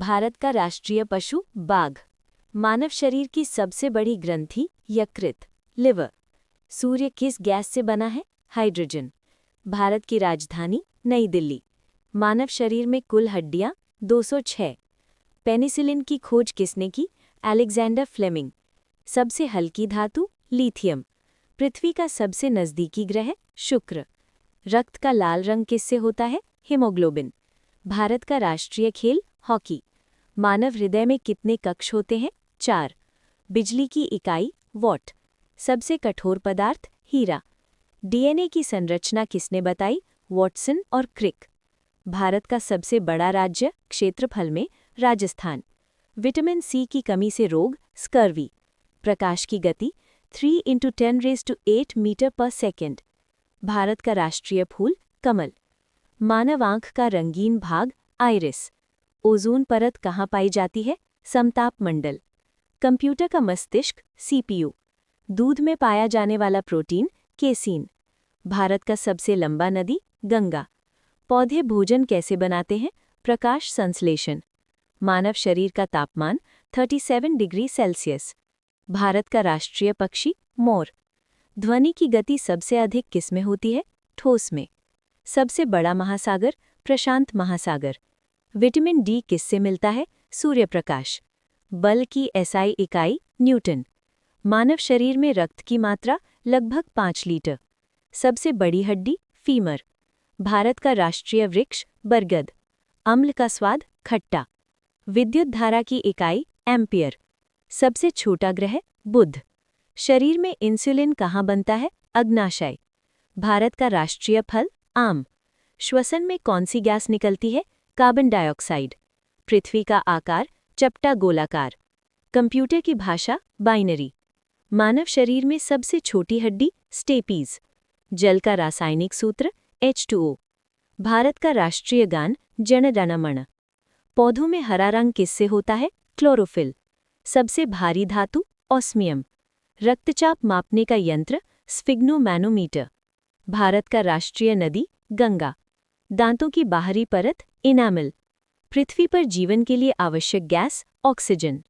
भारत का राष्ट्रीय पशु बाघ। मानव शरीर की सबसे बड़ी ग्रंथि यकृत, लिवर। सूर्य किस गैस से बना है? हाइड्रोजन। भारत की राजधानी नई दिल्ली। मानव शरीर में कुल हड्डियां 206। पेनिसिलिन की खोज किसने की? Alexander Fleming. सबसे हल्की धातु लिथियम। पृथ्वी का सबसे नज़दीकी ग्रह शुक्र। रक्त का लाल रंग किससे होता है? हीमोग्लोबिन। भारत का राष्ट्रीय खेल हॉकी। मानव हृदय में कितने कक्ष होते हैं? 4। बिजली की इकाई वॉट। सबसे कठोर पदार्थ हीरा। डीएनए की संरचना किसने बताई? वॉटसन और क्रिक। भारत का सबसे बड़ा राज्य क्षेत्रफल में राजस्थान। विटामिन सी की कमी से रोग स्कर्वी। प्रकाश की गति 3 × 10⁸ मीटर पर सेकेंड। भारत का राष्ट्रीय फूल कमल। मानव आंख का रंगीन भाग आइरिस। ओजोन परत कहाँ पाई जाती है? समताप मंडल। कंप्यूटर का मस्तिष्क सीपीयू। दूध में पाया जाने वाला प्रोटीन केसीन। भारत का सबसे लंबा नदी गंगा। पौधे भोजन कैसे बनाते हैं? प्रकाश संश्लेषण। मानव शरीर का तापमान 37 डिग्री सेल्सियस। भारत का राष्ट्रीय पक्षी मोर। ध्वनि की गति सबसे अधिक किसमें होती है? ठोस में। सबसे बड़ा महासागर प्रशांत महासागर। विटामिन डी किससे मिलता है? सूर्य प्रकाश। बल की एसआई इकाई न्यूटन। मानव शरीर में रक्त की मात्रा लगभग 5 लीटर। सबसे बड़ी हड्डी फीमर। भारत का राष्ट्रीय वृक्ष बरगद। अम्ल का स्वाद खट्टा। विद्युत धारा की इकाई एम्पियर। सबसे छोटा ग्रह बुध। शरीर में इंसुलिन कहाँ बनता है? अग्नाशय। भारत का राष्ट्रीय फल आम। श्वसन में कौन सी गैस निकलती है? Carbon dioxide. पृथ्वी का आकार चपटा गोलाकार। कंप्यूटर की भाषा बाइनरी। मानव शरीर में सबसे छोटी हड्डी स्टेपीज। जल का रासायनिक सूत्र H2O। भारत का राष्ट्रीय गान जन गण मन। पौधों में हरा रंग किससे होता है? क्लोरोफिल। सबसे भारी धातु ऑस्मियम। रक्तचाप मापने का यंत्र स्फिग्नोमैनोमीटर। भारत का राष्ट्रीय नदी गंगा। दांतों की बाहरी परत इनामिल। पृथ्वी पर जीवन के लिए आवश्यक गैस ऑक्सीजन।